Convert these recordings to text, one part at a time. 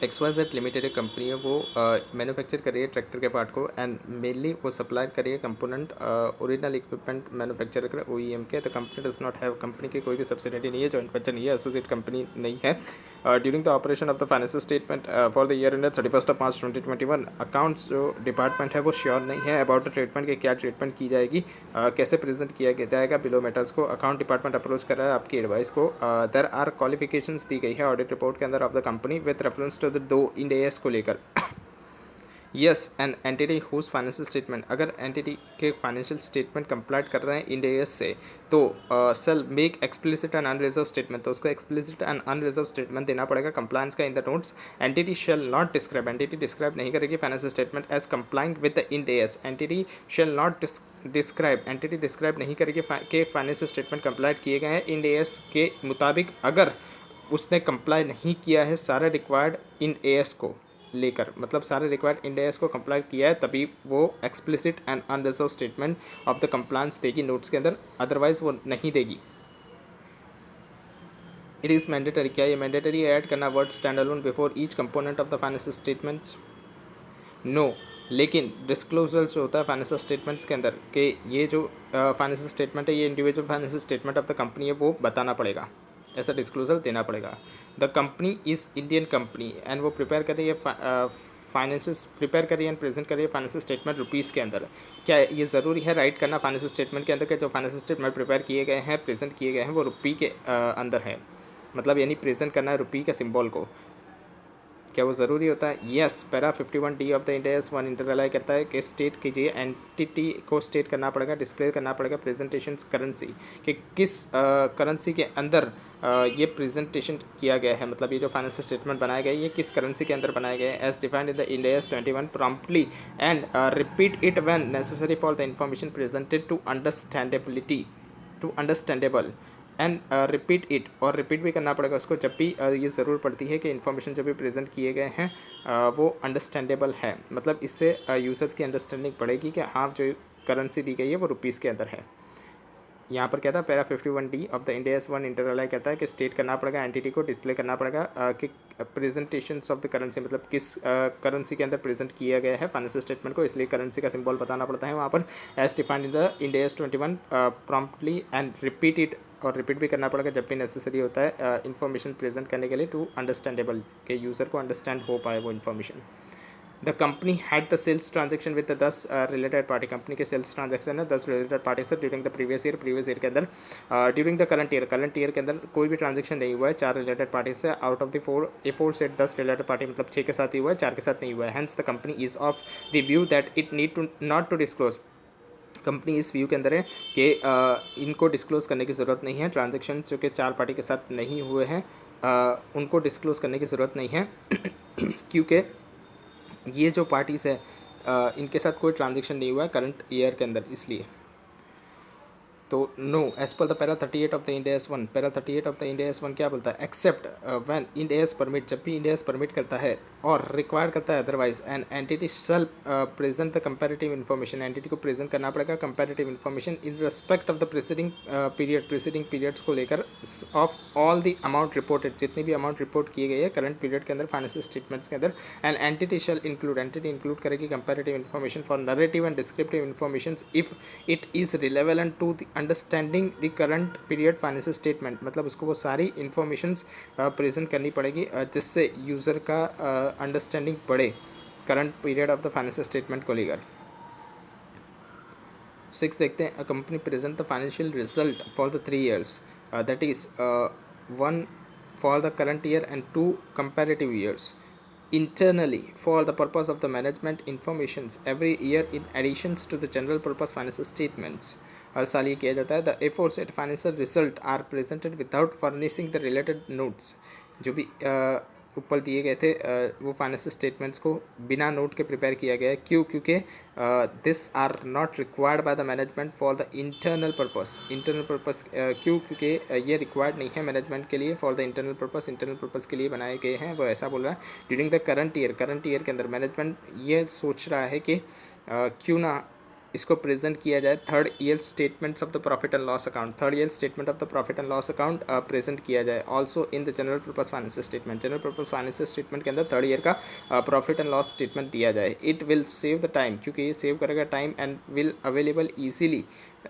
XYZ limited एक company है, वो मैन्युफैक्चर कर रही है ट्रैक्टर के पार्ट को, एंड मेनली वो सप्लाई कर रही है कंपोनेंट ओरिजिनल इक्विपमेंट मैन्युफैक्चर कर OEM के। The company does not have, company की कोई भी सब्सिडियरी नहीं है, जॉइंट वेंचर नहीं है, एसोसिएट कंपनी नहीं है। During the operation of the financial statement for the year ended 31 March 2021, accounts जो डिपार्टमेंट है वो श्योर नहीं है अबाउट द ट्रीटमेंट के क्या ट्रीटमेंट की जाएगी, कैसे प्रेजेंट किया जाएगा बिलो मेटल्स को। अकाउंट डिपार्टमेंट अप्रोच कर रहा है आपकी एडवाइस को। देयर आर क्वालिफिकेशंस दी गई है ऑडिट रिपोर्ट के अंदर of the company with reference to the 2 Ind AS को लेकर। Yes an entity whose financial statement, अगर एंटिटी के फाइनेंशियल स्टेटमेंट कंप्लाइट कर रहे हैं इंड AS से, तो shall make explicit and unreserved statement, तो उसको एक्सप्लिसिट एंड अनरिजर्व स्टेटमेंट देना पड़ेगा कंप्लायंस का in the notes. Entity shall not describe, entity describe नहीं करेगी financial statement as complying with the Ind AS। Entity shall not describe, entity describe नहीं करेगी के फाइनेंशियल स्टेटमेंट कंप्लाइट किए गए हैं इंड AS के मुताबिक, अगर उसने कंप्लाई नहीं किया है सारे रिक्वायर्ड इंड AS को लेकर, मतलब सारे रिक्वायर्ड इंड AS को कंप्लाई किया है, तभी वो explicit and unreserved statement of the compliance देगी नोट्स के अंदर, अदरवाइज वो नहीं देगी। इट इज़ मैंडेटरी, क्या ये मैंडेटरी ऐड करना word stand alone before each component of the financial statements? No, लेकिन डिस्क्लोजर जो होता है फाइनेंशियल स्टेटमेंट्स के अंदर कि ये जो फाइनेंशियल स्टेटमेंट है ये individual financial statement of the company है, वो बताना पड़ेगा, ऐसा डिस्क्लोजर देना पड़ेगा। The company is Indian company and वो प्रिपेयर कर रही है फाइनेंशियल प्रिपेयर करिए एंड प्रेजेंट करिए फाइनेंशियल स्टेटमेंट रुपीज़ के अंदर। क्या ये ज़रूरी है राइट करना फाइनेंशियल स्टेटमेंट के अंदर कि जो फाइनेंशियल स्टेटमेंट प्रिपेयर किए गए हैं, प्रेजेंट किए गए हैं, वो रुपी के अंदर है, मतलब यानी प्रेजेंट करना है रुपी के सिंबल को, क्या वो ज़रूरी होता है? Yes, para 51D of the Ind AS 1 inter alia करता है कि स्टेट कीजिए, एंटिटी को स्टेट करना पड़ेगा, डिस्प्ले करना पड़ेगा प्रेजेंटेशन करेंसी, कि किस करेंसी के अंदर ये प्रेजेंटेशन किया गया है, मतलब ये जो फाइनेंशियल स्टेटमेंट बनाए गए ये किस करेंसी के अंदर बनाए गए हैं, as defined in the Ind AS 21 promptly and repeat it when necessary for the information presented to understandability, to understandable and repeat it, और रिपीट भी करना पड़ेगा उसको जब भी ये ज़रूर पड़ती है कि इन्फॉर्मेशन जो भी प्रेजेंट किए गए हैं वो अंडरस्टैंडेबल है, मतलब इससे यूजर्स की अंडरस्टैंडिंग बढ़ेगी कि हाँ जो करेंसी दी गई है वो रुपीज़ के अंदर है। यहाँ पर क्या था, para 51D of the Ind AS 1 inter alia कहता है कि स्टेट करना पड़ेगा, एंटिटी को डिस्प्ले करना पड़ेगा कि प्रेजेंटेशंस ऑफ द करेंसी, मतलब किस करेंसी के अंदर प्रेजेंट किया गया है फाइनेंशियल स्टेटमेंट को, इसलिए करेंसी का सिंबल बताना पड़ता है वहाँ पर, as defined in the Ind AS 21 promptly and repeat it, और रिपीट भी करना पड़ेगा जब भी नेसेसरी होता है इन्फॉर्मेशन प्रेजेंट करने के लिए, टू अंडरस्टैंडेबल, के यूज़र को अंडरस्टैंड हो पाए वो information. The company had the sales transaction with the 10 related party, company के सेल्स ट्रांजेक्शन है 10 रिलेटेड पार्टी से ड्यूरिंग द प्रीवियस ईयर के अंदर, ड्यूरिंग द करंट ईयर के अंदर कोई भी ट्रांजेक्शन नहीं हुआ है 4 रिलेटेड पार्टी से, out of the 4 set 10 related party, मतलब 6 के साथ ही हुआ है, 4 के साथ नहीं हुआ है। Hence the company is of the view that it need to not to disclose, company इस व्यू के अंदर है कि इनको डिस्क्लोज करने की ज़रूरत नहीं है, ट्रांजेक्शन जो कि 4 पार्टी के साथ नहीं हुए हैं उनको डिस्क्लोज करने की ज़रूरत नहीं है क्योंकि ये जो पार्टीज़ है इनके साथ कोई ट्रांजेक्शन नहीं हुआ है करंट ईयर के अंदर, इसलिए। तो no, as per the para 38 of the Ind AS 1, para 38 of the Ind AS 1 क्या बोलता है, except when Ind AS permit, जब भी इंड AS परमिट करता है और रिक्वायर करता है otherwise, an entity shall present the comparative information, entity को प्रेजेंट करना पड़ेगा comparative information in respect of the preceding periods को लेकर, of all the amount reported, जितनी भी अमाउंट रिपोर्ट किए गए हैं करंट पीरियड के अंदर फाइनेंशियल स्टेटमेंट्स के अंदर, an entity shall include, entity include करेगी comparative information for narrative and descriptive information if it is relevant to the understanding the current period financial statement, मतलब उसको वो सारी इन्फॉर्मेशंस प्रेजेंट करनी पड़ेगी जिससे यूज़र का अंडरस्टैंडिंग बढ़े current period of the financial statement को लेकर। 6 देखते हैं, a company present the financial result for the 3 years, that is 1 for the current year and 2 comparative years internally for the purpose of the management informations every year in additions to the general purpose financial statements। हर साल ये किया जाता है। The aforesaid financial result are presented without furnishing the related notes, जो भी ऊपर दिए गए थे वो फाइनेंशियल स्टेटमेंट्स को बिना नोट के प्रिपेयर किया गया है, क्यों, क्योंकि this are not required by the management for the internal purpose, क्यों, क्योंकि ये रिक्वायर्ड नहीं है मैनेजमेंट के लिए फॉर द इंटरनल पर्पस के लिए बनाए गए हैं, वो ऐसा बोल रहा है। ड्यूरिंग द करंट ईयर के अंदर मैनेजमेंट ये सोच रहा है कि क्यों ना इसको प्रेजेंट किया जाए, third year statements of the profit and loss account, third year statement of the profit and loss account present किया जाए also in the general purpose financial statement, general purpose financial statement के अंदर third year का profit and loss statement दिया जाए. It will save the time, क्योंकि ये save करेगा time and will available easily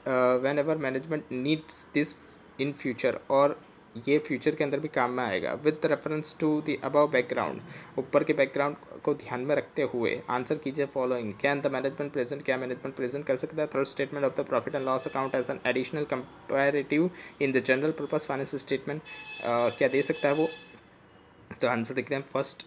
when ever management needs this in future, और ये फ्यूचर के अंदर भी काम में आएगा. With reference to the above background, ऊपर के बैकग्राउंड को ध्यान में रखते हुए आंसर कीजिए following. Can the management present, क्या मैनेजमेंट प्रेजेंट कर सकता है third statement of the profit and loss account as an additional comparative in the general purpose financial statement, क्या दे सकता है वो? तो आंसर देखते हैं. First,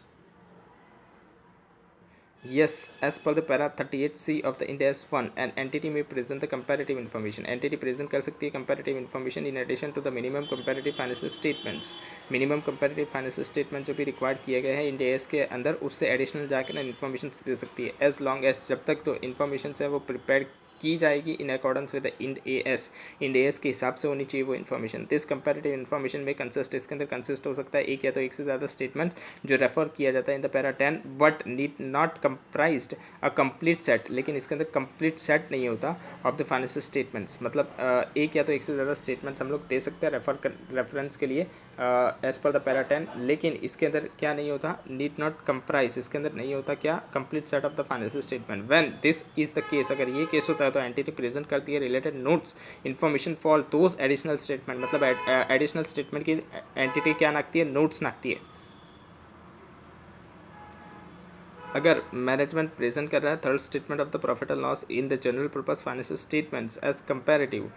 yes, as per the para 38C of the Ind AS 1, an entity may present the comparative information. Entity present कर सकती है comparative information in addition to the minimum comparative financial statements. Minimum comparative financial statement जो भी required किए गए हैं Ind AS के अंदर, उससे additional जाकर information दे सकती है, as long as, जब तक तो information है वो prepare की जाएगी इन accordance with Ind AS, end AS के हिसाब से होनी चाहिए वो इन्फॉर्मेशन. दिस कंपैरेटिव इन्फॉर्मेशन में कंसिस्ट, इसके अंदर कंसिस्ट हो सकता है एक या तो एक से ज़्यादा स्टेटमेंट जो रेफर किया जाता है in the para 10, but need not comprised a complete set, लेकिन इसके अंदर कंप्लीट सेट नहीं होता ऑफ द फाइनेंशियल स्टेटमेंट्स. मतलब एक या तो एक से ज़्यादा स्टेटमेंट्स हम लोग दे सकते हैं रेफरेंस के लिए एज पर द पैरा 10, लेकिन इसके अंदर क्या नहीं होता, नीड नॉट कंप्राइज, इसके अंदर नहीं होता क्या, complete set of the financial statement. When this is the case, अगर ये केस होता है तो एंटिटी प्रेजेंट करती है related notes information for those additional statement, मतलब एडिशनल स्टेटमेंट की एंटिटी क्या नाखती है, नोट्स नाखती है. अगर मैनेजमेंट प्रेजेंट कर रहा है third statement of the profit and loss in the general purpose financial statements as comparative,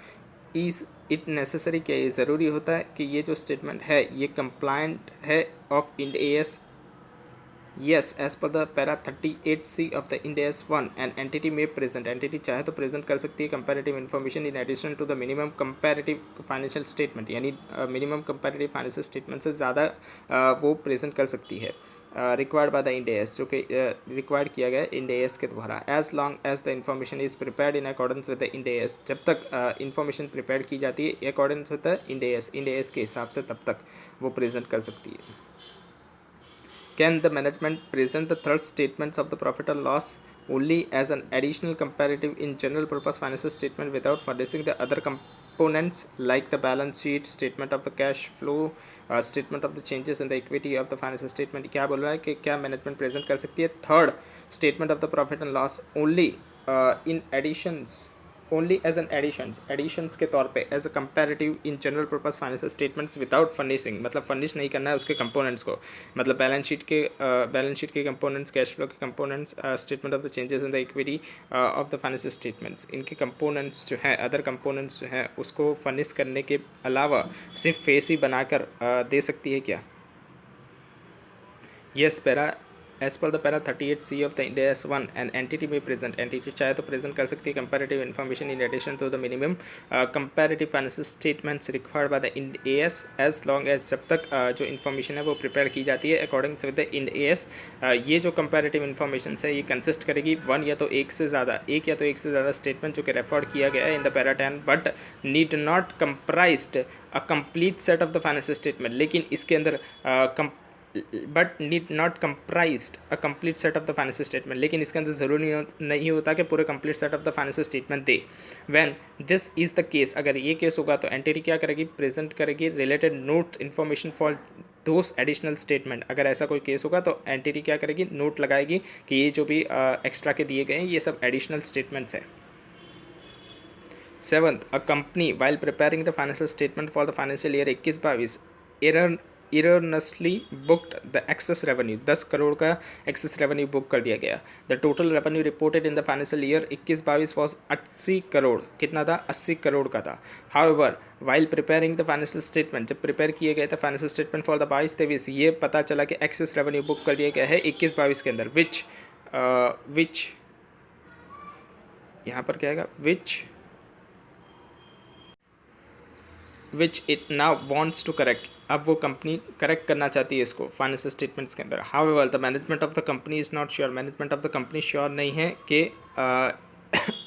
is it necessary, क्या ये ज़रूरी होता है कि ये जो स्टेटमेंट है ये कंप्लायंट है of Ind AS? Yes, as per the para 38C of the Ind AS 1, an entity may present, entity चाहे तो प्रेजेंट कर सकती है comparative information in addition to the minimum comparative financial statement, यानी minimum comparative financial statement से ज़्यादा वो present कर सकती है required by the Ind AS, जो कि रिक्वायर्ड किया गया इंड एएस के द्वारा, as long as the information is prepared in accordance with the Ind AS, जब तक इन्फॉर्मेशन प्रिपेयर की जाती है accordance with the Ind AS के हिसाब से, तब तक वो प्रेजेंट कर सकती है. Can the management present the third statements of the profit or loss only as an additional comparative in general purpose financial statement without furnishing the other components like the balance sheet, statement of the cash flow, statement of the changes in the equity of the financial statement? क्या बोल रहा है कि क्या management present कर सकती है third statement of the profit and loss only in additions, only as an additions के तौर पे, as a comparative in general purpose financial statements without furnishing, मतलब फर्निश नहीं करना है उसके कंपोनेंट्स को, मतलब बैलेंस शीट के कंपोनेंट्स, कैश फ्लो के components, statement of the changes in the equity of the financial statements, इनके कंपोनेंट्स जो हैं, अदर कंपोनेंट्स जो हैं, उसको फर्निश करने के अलावा सिर्फ फेस ही बनाकर दे सकती है क्या? Yes, para as per the para 38C of the Ind AS 1, an entity में प्रेजेंट, एंटिटी चाहे तो प्रेजेंट कर सकती है comparative information in addition to the minimum comparative financial statements required by the Ind AS, as long as, जब तक जो information है वो प्रिपेयर की जाती है according with the Ind AS. ये जो कंपैरेटिव इन्फॉर्मेशन है ये कंसिस्ट करेगी वन या तो एक से ज़्यादा स्टेटमेंट जो कि रेफर्ड किया गया है in the para 10, but need not comprised a complete set of the financial statement, लेकिन इसके अंदर but need not comprised a complete set of the financial statement, लेकिन इसके अंदर ज़रूरी नहीं होता कि पूरे complete set of the financial statement they. When this is the case, अगर ये केस होगा तो एंटिटी क्या करेगी, प्रेजेंट करेगी related note information for those additional statement. अगर ऐसा कोई केस होगा तो एंटिटी क्या करेगी, नोट लगाएगी कि ये जो भी एक्स्ट्रा के दिए गए हैं ये सब एडिशनल स्टेटमेंट्स हैं. 7th, a company while preparing the financial statement for the financial year 21-22 erroneously booked the excess revenue, 10 crore का excess revenue बुक कर दिया गया. The total revenue reported in the financial year 21-22 was 80 crore, कितना था, 80 करोड़ का था. However, while preparing the financial statement, जब prepare किए गए थे financial statement for the 22-23, ये पता चला कि excess revenue बुक कर दिया गया है 21-22 के अंदर, which यहाँ पर क्या आएगा, which it now wants to correct. अब वो कंपनी करेक्ट करना चाहती है इसको फाइनेंशियल स्टेटमेंट्स के अंदर. However the management of the company is not sure, management of the company sure नहीं है कि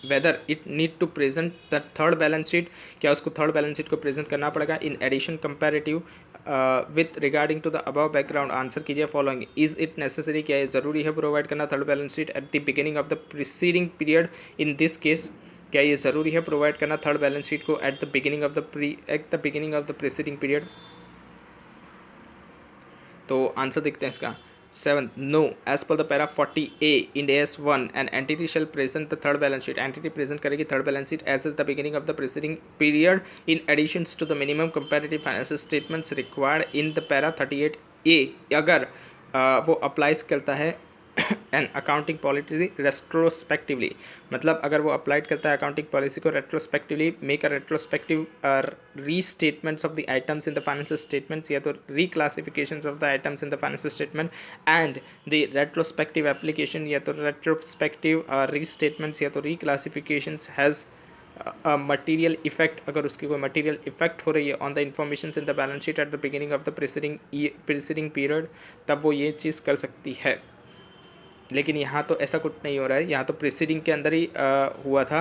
whether it need to present the third balance sheet, क्या उसको थर्ड बैलेंस शीट को प्रेजेंट करना पड़ेगा in addition comparative with regarding to the above background answer कीजिए following. Is it necessary, क्या ये ज़रूरी है प्रोवाइड करना third balance sheet at the beginning of the preceding period in this case? क्या ये ज़रूरी है प्रोवाइड करना थर्ड बैलेंस शीट को at the beginning of the preceding period? तो आंसर देखते हैं इसका। 7, no, as per the para 40A in AS1 an entity shall present the third balance sheet, entity present करेगी third balance sheet as at the beginning of the preceding period in addition to the minimum comparative financial statements required in the para 38A अगर वो applies करता है an accounting policy retrospectively, मतलब अगर वो applied करता है अकाउंटिंग पॉलिसी को retrospectively, make a retrospective restatements of the items in the financial statements, या तो reclassifications of the items in the financial statement and the retrospective application, या तो रेट्रोस्पेक्टिव रीस्टेटमेंट्स या तो रिक्लासिफिकेशंस हैज़ मटीरियल इफेक्ट, अगर उसकी कोई मटीरियल इफेक्ट हो रही है on the information in the balance sheet at the beginning of the preceding period, तब वो ये चीज़ कर सकती है। लेकिन यहाँ तो ऐसा कुछ नहीं हो रहा है, यहाँ तो प्रीसीडिंग के अंदर ही हुआ था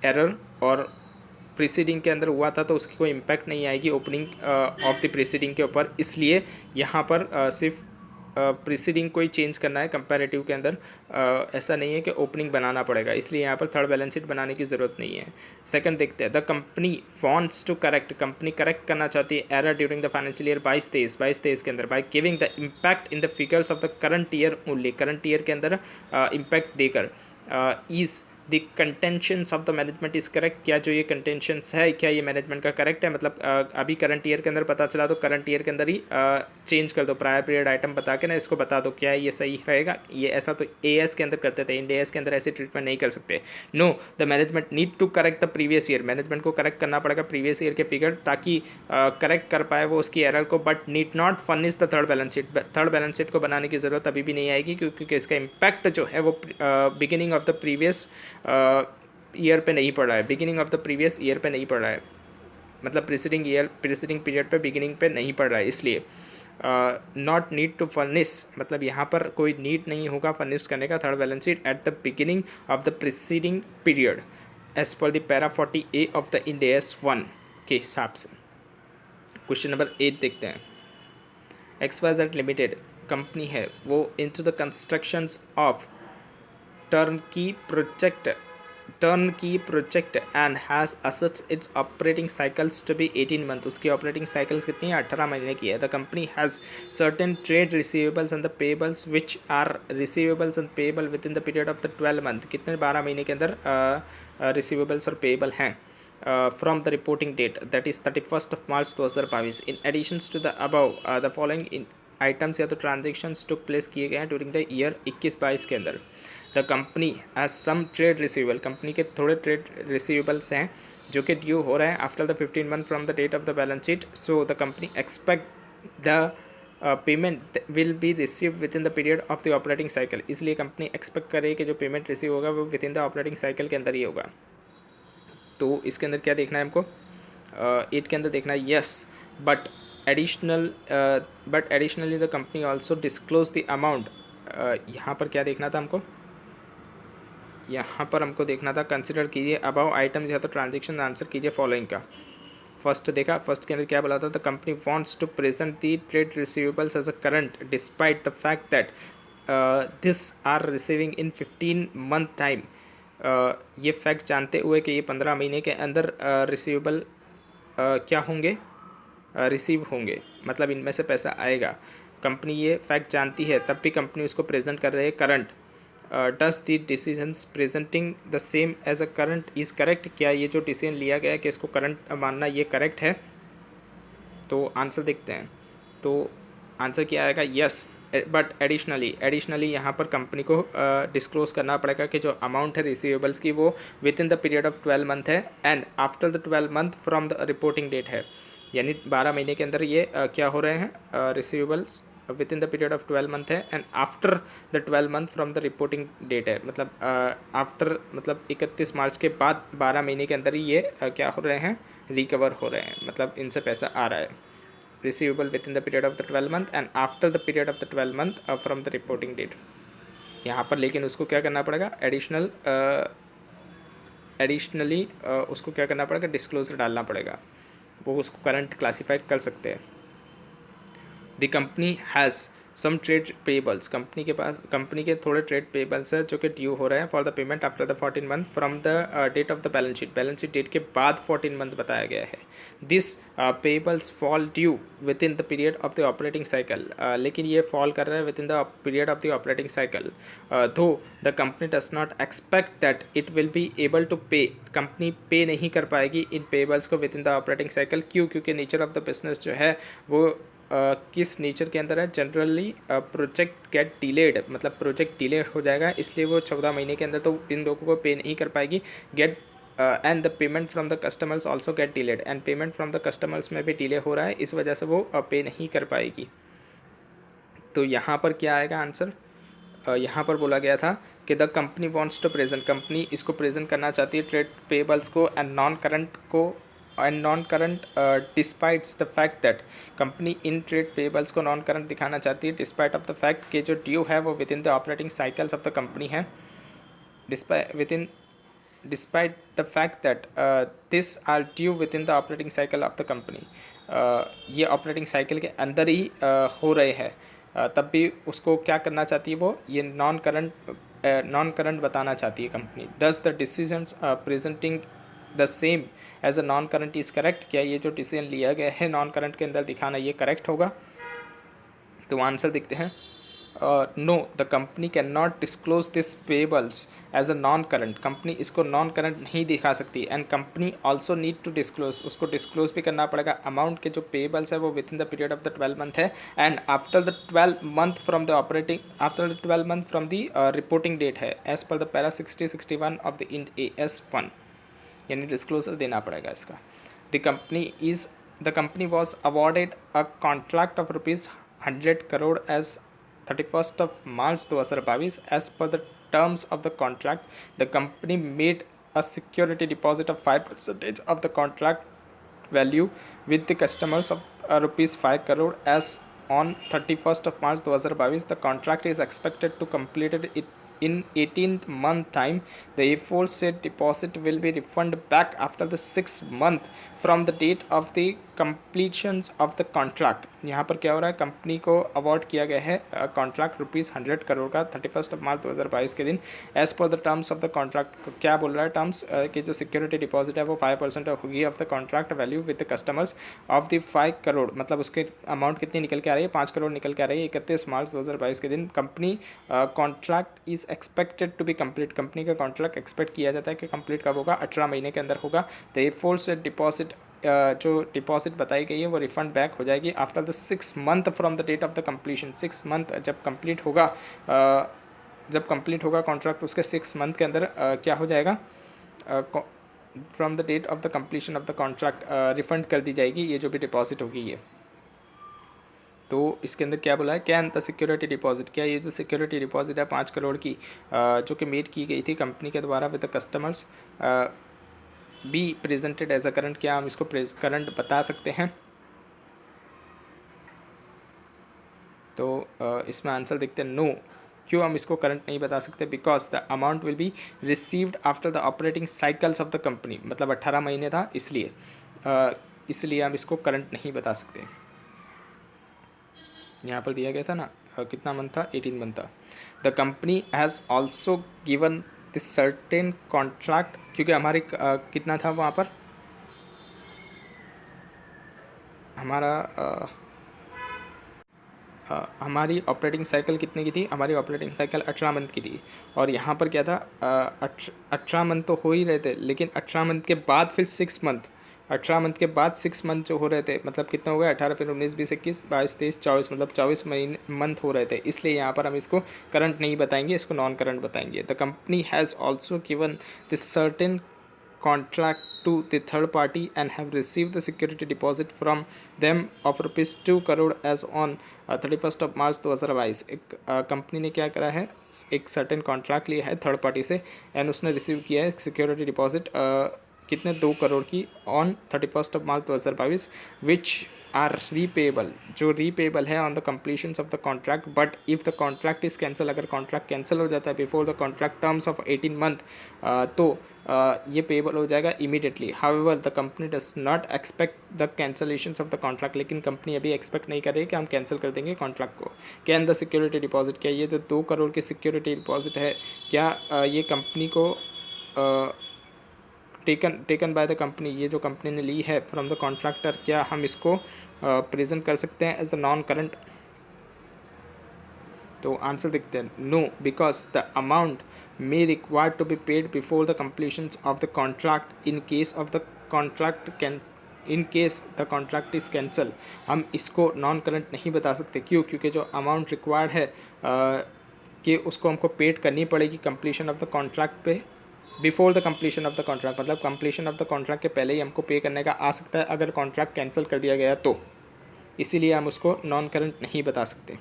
एरर, और प्रीसीडिंग के अंदर हुआ था तो उसकी कोई इम्पैक्ट नहीं आएगी ओपनिंग ऑफ द प्रीसीडिंग के ऊपर, इसलिए यहाँ पर सिर्फ प्रीसीडिंग को ही चेंज करना है कंपैरेटिव के अंदर, ऐसा नहीं है कि ओपनिंग बनाना पड़ेगा, इसलिए यहाँ पर थर्ड बैलेंस शीट बनाने की ज़रूरत नहीं है। सेकंड देखते हैं, the company wants to correct, company correct करना चाहती है error during the financial year 22-23 के अंदर by giving the impact in the figures of the current year only, current year के अंदर इम्पैक्ट देकर। Is the contentions of the management is correct, क्या जो ये कंटेंशंस है क्या ये मैनेजमेंट का करेक्ट है, मतलब अभी करंट ईयर के अंदर पता चला तो करंट ईयर के अंदर ही चेंज कर दो, प्रायर पीरियड आइटम बता के ना इसको बता दो क्या ये सही रहेगा, ये ऐसा तो AS के अंदर करते थे, इंड AS के अंदर ऐसे ट्रीटमेंट नहीं कर सकते। No, the management need to correct the previous year, management को करेक्ट करना पड़ेगा प्रीवियस ईयर के फिगर ताकि करेक्ट कर पाए वो उसकी एरर को, but need not furnish the third balance sheet, third balance sheet को बनाने की ज़रूरत अभी भी नहीं आएगी क्योंकि इसका इम्पैक्ट जो है वो beginning of the previous year पे नहीं पड़ रहा है, beginning of the previous year पे नहीं पड़ रहा है, मतलब प्रीसीडिंग पीरियड पे बिगिनिंग पे नहीं पड़ रहा है, इसलिए नॉट नीड टू फर्निश, मतलब यहाँ पर कोई नीड नहीं होगा फर्निश करने का third balance sheet at the beginning of the preceding period as per the para 40A of the Ind AS 1 के हिसाब से। क्वेश्चन नंबर 8 देखते हैं। XYZ लिमिटेड कंपनी है वो into the constructions of turnkey project and has assets its operating cycles to be 18 month, उसकी operating cycles कितनी है 18 महीने की है। The company has certain trade receivables and the payables which are receivables and payable within the period of the 12 month, कितने 12 महीने के अंदर रिसीवेबल्स और पेबल हैं from the reporting date that is 31st of March 2022। in additions to the above the following items या तो transactions took place किए गए हैं during the year 21-22 के अंदर। The company has some trade receivable, company के थोड़े ट्रेड रिसीवेबल्स हैं जो कि ड्यू हो रहे हैं after the 15 month from the date of the balance sheet, so the company expect the payment will be receive within the period of the operating cycle, इसलिए company expect करे कि जो पेमेंट रिसीव होगा वो within the operating cycle के अंदर ही होगा। तो इसके अंदर क्या देखना है हमको, 8 के अंदर देखना है yes but additionally the company also disclose the amount, यहाँ पर क्या देखना था हमको, यहाँ पर हमको देखना था कंसिडर कीजिए अबाउ आइटम्स या तो ट्रांजेक्शन, आंसर कीजिए फॉलोइंग का। फर्स्ट देखा, फर्स्ट के अंदर क्या बोला था, the company wants to present the trade receivables as a current despite the fact that this are receiving in 15 month time, ये फैक्ट जानते हुए कि ये 15 महीने के अंदर रिसीवेबल क्या होंगे, रिसीव होंगे, मतलब इनमें से पैसा आएगा, कंपनी ये फैक्ट जानती है तब भी कंपनी उसको प्रेजेंट कर रही है current. Does the decisions presenting the same as a current is correct, क्या ये जो डिसीजन लिया गया है कि इसको करंट मानना ये करेक्ट है, तो आंसर देखते हैं। तो आंसर क्या आएगा, यस बट एडिशनली यहाँ पर कंपनी को डिस्क्लोज करना पड़ेगा कि जो अमाउंट है रिसीवेबल्स की वो within the period of 12 month है and after the 12 month from the reporting date है, यानी 12 महीने के अंदर ये क्या हो रहे हैं receivables within the period of 12 month है and after the 12 month from the reporting date है, मतलब आफ्टर मतलब 31 मार्च के बाद 12 महीने के अंदर ही ये क्या हो रहे हैं, रिकवर हो रहे हैं, मतलब इनसे पैसा आ रहा है, receivable within the period of the 12 month and after the period of the 12 month from the reporting date. यहाँ पर लेकिन उसको क्या करना पड़ेगा, एडिशनली उसको क्या करना पड़ेगा, डिस्क्लोजर डालना पड़ेगा, वो उसको करंट क्लासीफाई कर सकते हैं। The company has some trade payables, company के पास, कंपनी के थोड़े ट्रेड पेबल्स है जो कि ड्यू हो रहे हैं for the payment after the 14 month from the date of the balance sheet date के बाद 14 मंथ बताया गया है. This payables fall due within the period of the operating cycle, लेकिन ये फॉल कर रहा है within the period of the operating cycle. Though the company does not expect that it will be able to pay, company pay नहीं कर पाएगी इन pebbles को with in the operating cycle. क्यों? क्योंकि नेचर ऑफ द बिजनेस जो है वो किस नेचर के अंदर है, जनरली प्रोजेक्ट गेट डिलेड, मतलब प्रोजेक्ट डिले हो जाएगा, इसलिए वो 14 महीने के अंदर तो इन लोगों को पे नहीं कर पाएगी. Get and the payment from the customers also get delayed, and payment from the customers में भी डिले हो रहा है, इस वजह से वो पे नहीं कर पाएगी. तो यहाँ पर क्या आएगा आंसर? यहाँ पर बोला गया था कि the company wants to present, company इसको प्रेजेंट करना चाहती है ट्रेड पेबल्स को एंड नॉन करंट को, and non current despites the fact that, company in trade payables को नॉन करंट दिखाना चाहती है डिस्पाइट ऑफ द फैक्ट कि जो ड्यू है वो within the operating cycles of the company है, despite the fact that this are due within the operating cycle of the company, ये ऑपरेटिंग साइकिल के अंदर ही हो रहे हैं, तब भी उसको क्या करना चाहती है वो, ये नॉन करंट बताना चाहती है company. Does the decisions presenting the same as a non current is correct, क्या ये जो डिसीजन लिया गया है नॉन करंट के अंदर दिखाना ये करेक्ट होगा? तो आंसर देखते हैं. No, the company can not disclose this payables as a non current, company इसको नॉन करंट नहीं दिखा सकती. And company also need to disclose, उसको डिस्क्लोज भी करना पड़ेगा अमाउंट के जो पेबल्स है वो within the period of the 12 month है, and after the 12 month from the operating, after the 12 month from the reporting date है, as per the para 60-61 of the Ind AS1, यानी disclosure देना पड़ेगा इसका. The company was awarded a contract of ₹100 crore as 31st of March 2022. As per the terms of the contract, the company made a security deposit of 5% of the contract value with the customers of ₹5 crore. As on 31st of March 2022, the contract is expected to complete it in 18th month time. The aforesaid deposit will be refunded back after the 6 month from the date of the completions of the contract. यहाँ पर क्या हो रहा है, company को award किया गया है कॉन्ट्रैक्ट ₹100 करोड़ का 31 मार्च 2022 के दिन. As per the terms of the contract क्या बोल रहा है, टर्म्स कि जो सिक्योरिटी डिपॉजिट है वो 5% होगी of the contract value with the customers of the 5 crore, मतलब उसके अमाउंट कितनी निकल के आ रही है, 5 करोड़ निकल के आ रही है 31 मार्च 2022 के दिन. Company contract is expected to be complete, company का कॉन्ट्रैक्ट एक्सपेक्ट किया जाता है कि कंप्लीट कब होगा, 18 महीने के अंदर होगा. द एफोर्सेड डिपॉजिट, जो डिपॉजिट बताई गई है वो रिफंड बैक हो जाएगी after the 6 month from the date of the completion. 6 month जब कंप्लीट होगा, कॉन्ट्रैक्ट उसके 6 मंथ के अंदर क्या हो जाएगा, from the date of the completion of the contract refund कर दी जाएगी ये जो भी डिपॉजिट होगी ये. तो इसके अंदर क्या बोला है, कैन द सिक्योरिटी डिपॉजिट, क्या ये जो सिक्योरिटी डिपॉजिट है 5 करोड़ की जो कि मेड की गई थी कंपनी के द्वारा with the customers, be presented as a current, क्या हम इसको करंट बता सकते हैं? तो इसमें आंसर देखते हैं नो. क्यों हम इसको करंट नहीं बता सकते? Because the amount will be received after the operating cycles of the company, मतलब 18 महीने था इसलिए हम इसको करंट नहीं बता सकते. यहाँ पर दिया गया था ना कितना मंथ था, 18 मंथ था. The company has also given this certain contract, क्योंकि हमारे कितना था वहाँ पर हमारी ऑपरेटिंग साइकिल कितने की थी, हमारी ऑपरेटिंग साइकिल 18 मंथ की थी. और यहाँ पर क्या था, 18 मंथ तो हो ही रहे थे, लेकिन 18 मंथ के बाद फिर 6 मंथ, 18 मंथ के बाद 6 मंथ जो हो रहे थे, मतलब कितना हो गया, 18 फिर 19 20 21 22 23 24, मतलब 24 महीने मंथ हो रहे थे, इसलिए यहाँ पर हम इसको करंट नहीं बताएंगे, इसको नॉन करंट बताएंगे. The company has also given this certain contract to the third party and have received the security deposit from them of ₹2 crore as on 31st of March 2022. एक कंपनी ने क्या करा है, एक सर्टेन कॉन्ट्रैक्ट लिया है third party से and उसने रिसीव किया है सिक्योरिटी डिपॉजिट कितने 2 करोड़ की on 31 March 2022 which are repayable, जो रीपेबल है on the completion of the contract, but if the contract is cancel, अगर कॉन्ट्रैक्ट कैंसिल हो जाता है before the contract terms of 18 month, तो ये पेबल हो जाएगा immediately. However the company does not expect the cancellation of the contract, लेकिन company अभी एक्सपेक्ट नहीं कर रही है कि हम कैंसिल कर देंगे कॉन्ट्रैक्ट को। कैन द सिक्योरिटी डिपॉजिट, क्या ये जो 2 करोड़ की सिक्योरिटी डिपॉजिट है, क्या ये कंपनी को टेकन बाय द कंपनी, ये जो कंपनी ने ली है फ्रॉम द कॉन्ट्रैक्टर, क्या हम इसको प्रेजेंट कर सकते हैं एज अ नॉन करंट? तो आंसर देखते हैं, no, because the amount may required to be paid before the completion of the contract in case of the contract in case the contract is cancel. हम इसको non current नहीं बता सकते, क्यों? क्योंकि जो अमाउंट रिक्वायर्ड है कि उसको हमको पेड करनी पड़ेगी कंप्लीशन ऑफ द कॉन्ट्रैक्ट पे, before the completion of the contract, मतलब कंप्लीशन ऑफ द कॉन्ट्रैक्ट के पहले ही हमको पे करने का आ सकता है अगर कॉन्ट्रैक्ट कैंसिल कर दिया गया तो, इसीलिए हम उसको नॉन करंट नहीं बता सकते।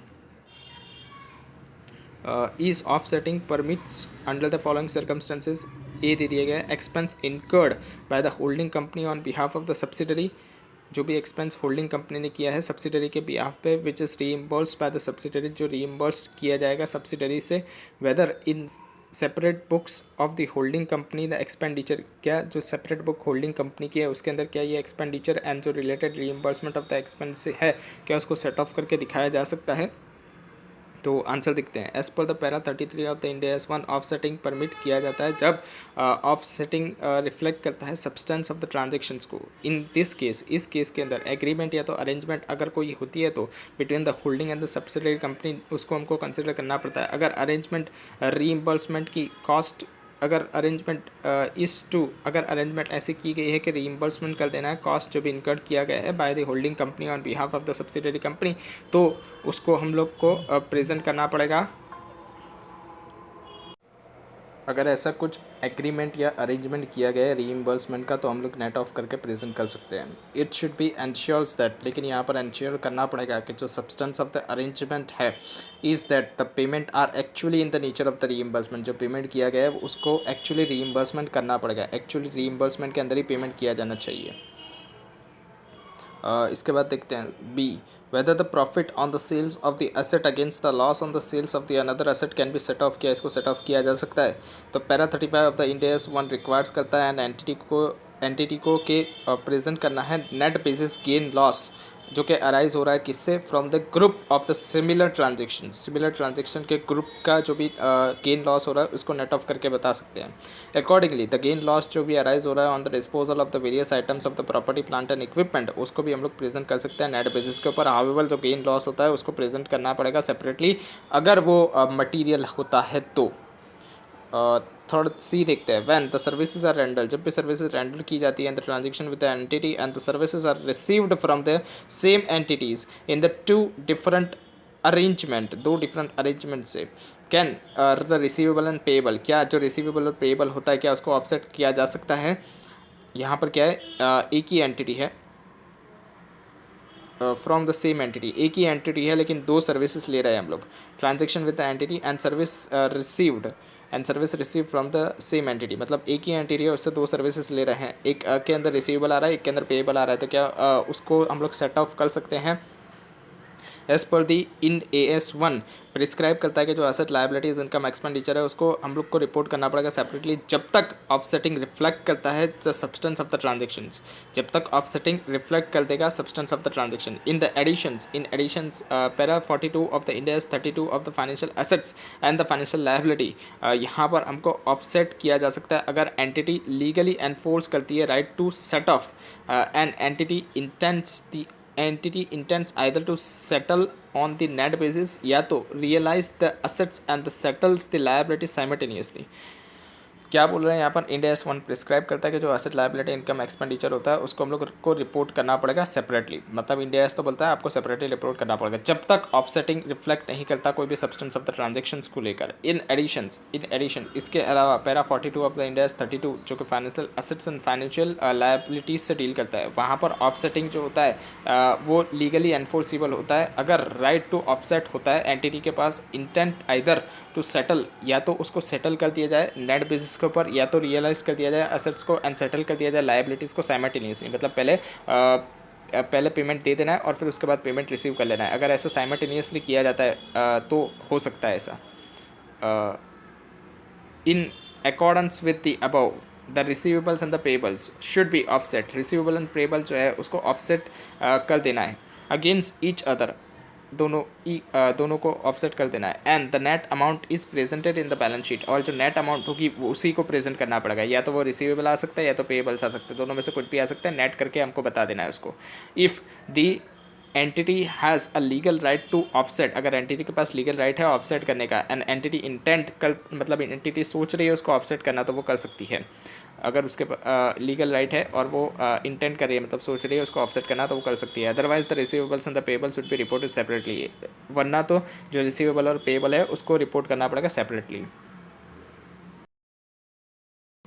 Is offsetting permits under the following circumstances? ए दे दिया गया है, expense incurred by the holding company on behalf of the subsidiary, जो भी एक्सपेंस होल्डिंग कंपनी ने किया है सब्सिडरी के बिहाफ पे, which is reimbursed by the subsidiary, जो रीइम्बर्स्ड किया जाएगा सब्सिडरी से, whether in separate books of the holding company the expenditure, क्या जो सेपरेट बुक होल्डिंग कंपनी की है उसके अंदर क्या ये एक्सपेंडिचर एंड जो related reimbursement of the expense है, क्या उसको सेट ऑफ करके दिखाया जा सकता है? तो आंसर देखते हैं, as per the para 33 of the India S one offsetting permit किया जाता है जब ऑफसेटिंग रिफ्लेक्ट करता है सब्सटेंस ऑफ द ट्रांजेक्शन्स को। इन दिस केस, इस केस के अंदर एग्रीमेंट या तो अरेंजमेंट अगर कोई होती है तो between the holding and the subsidiary company, उसको हमको कंसिडर करना पड़ता है। अगर अरेंजमेंट रीइम्बर्समेंट की कॉस्ट, अगर अरेंजमेंट ऐसी की गई है कि रीइम्बर्समेंट कर देना है कॉस्ट जो भी इनकर्ड किया गया है by the holding company on behalf of the subsidiary company, तो उसको हम लोग को प्रेजेंट करना पड़ेगा। अगर ऐसा कुछ एग्रीमेंट या अरेंजमेंट किया गया है रीइम्बर्समेंट का तो हम लोग नेट ऑफ करके प्रेजेंट कर सकते हैं। It should be ensures that, लेकिन यहाँ पर एंश्योर करना पड़ेगा कि जो सब्सटेंस ऑफ द अरेंजमेंट है is that the payment are actually in the nature of the reimbursement, जो पेमेंट किया गया है उसको एक्चुअली रीइम्बर्समेंट करना पड़ेगा, एक्चुअली रीइम्बर्समेंट के अंदर ही पेमेंट किया जाना चाहिए। इसके बाद देखते हैं B, whether the profit on the sales of the asset against the loss on the sales of the another asset can be set off, क्या इसको set off किया जा सकता है? तो para 35 of the India one requires करता है and entity को के प्रेजेंट करना है नेट बेसिस गेन लॉस, जो कि अराइज हो रहा है किससे? From the group of the similar transaction, similar transaction के ग्रुप का जो भी गेन लॉस हो रहा है उसको नेट ऑफ करके बता सकते हैं। अकॉर्डिंगली द गेन लॉस जो भी अराइज हो रहा है on the disposal of the various items of the property plant and equipment, उसको भी हम लोग प्रेजेंट कर सकते हैं नेट बेसिस के ऊपर। हाउएवर जो गेन लॉस होता है उसको प्रेजेंट करना पड़ेगा सेपरेटली अगर वो मटीरियल होता है तो। थर्ड सी देखते हैं, when the services are render, जब भी सर्विसेज रेंडर की जाती है in the transaction with the entity and the services are received from the same entities in the two different arrangement, दो डिफरेंट अरेंजमेंट से, can the receivable and payable, क्या जो receivable और पेएबल होता है क्या उसको ऑफसेट किया जा सकता है? यहाँ पर क्या है, एक ही एंटिटी है फ्रॉम द सेम एंटिटी, एक ही एंटिटी है लेकिन दो सर्विसेज ले रहे हैं हम लोग। Transaction with the entity and service receive from the same entity, मतलब एक ही एंटिटी है उससे दो सर्विसेज ले रहे हैं, एक के अंदर रिसीवेबल आ रहा है एक के अंदर पेएबल आ रहा है, तो क्या उसको हम लोग सेट ऑफ कर सकते हैं? एज पर दी इन AS1 प्रिस्क्राइब करता है कि जो एसेट लायबिलिटीज इनकम एक्सपेंडिचर है उसको हम लोग को रिपोर्ट करना पड़ेगा सेपरेटली जब तक ऑफसेटिंग रिफ्लेक्ट करता है the substance of the transactions, जब तक ऑफसेटिंग रिफ्लेक्ट कर देगा substance of the transaction. In additions para 42 of the Ind AS 32 of the financial assets and the financial liability, यहाँ पर हमको ऑफसेट किया जा सकता है अगर एंटिटी लीगली एनफोर्स करती है right to set off an entity intends either to settle on the net basis या तो realize the assets and settles the liability simultaneously। क्या बोल रहे हैं यहाँ पर, इंडिया S1 प्रिस्क्राइब करता है कि जो एसेट लायबिलिटी इनकम एक्सपेंडिचर होता है उसको हम लोग को रिपोर्ट करना पड़ेगा सेपरेटली, मतलब इंडिया S तो बोलता है आपको सेपरेटली रिपोर्ट करना पड़ेगा जब तक ऑफसेटिंग रिफ्लेक्ट नहीं करता कोई भी सब्सटेंस ऑफ द ट्रांजेक्शन्स को लेकर। इन एडिशन इसके अलावा पैरा 42 ऑफ द इंडिया 32 जो कि financial assets and financial liabilities से डील करता है, वहाँ पर ऑफसेटिंग जो होता है वो लीगली एनफोर्सिबल होता है अगर राइट टू ऑफसेट होता है एंटिटी के पास इंटेंट आइदर टू सेटल, या तो उसको सेटल कर दिया जाए नेट बेसिस के ऊपर या तो रियलाइज़ कर दिया जाए असेट्स को एंड सेटल कर दिया जाए लाइबिलिटीज़ को साइमल्टेनियसली, मतलब पहले पेमेंट दे देना है और फिर उसके बाद पेमेंट रिसीव कर लेना है। अगर ऐसा साइमल्टेनियसली किया जाता है तो हो सकता है ऐसा। In accordance with the above, the receivables and the payables should be offset. Receivable and payable जो है उसको offset कर देना है against each other, दोनों को ऑफसेट कर देना है। And the net amount is presented in the balance sheet, और जो नेट अमाउंट होगी वो उसी को प्रेजेंट करना पड़ेगा, या तो वो रिसीवेबल आ सकता है या तो पेएबल्स आ सकते हैं, दोनों में से कुछ भी आ सकता है। नेट करके हमको बता देना है उसको। If the entity has a legal right to offset, अगर एंटिटी के पास लीगल राइट है ऑफसेट करने का, एंड एंटिटी इंटेंट कर, मतलब एंटिटी सोच रही है उसको ऑफसेट करना, तो वो कर सकती है। अगर उसके लीगल राइट है और वो इंटेंट कर रही है, मतलब सोच रही है उसको ऑफसेट करना, तो वो कर सकती है। Otherwise the receivables and the payables should be reported separately, वरना तो जो रिसीवेबल और पेएबल है उसको रिपोर्ट करना पड़ेगा सेपरेटली।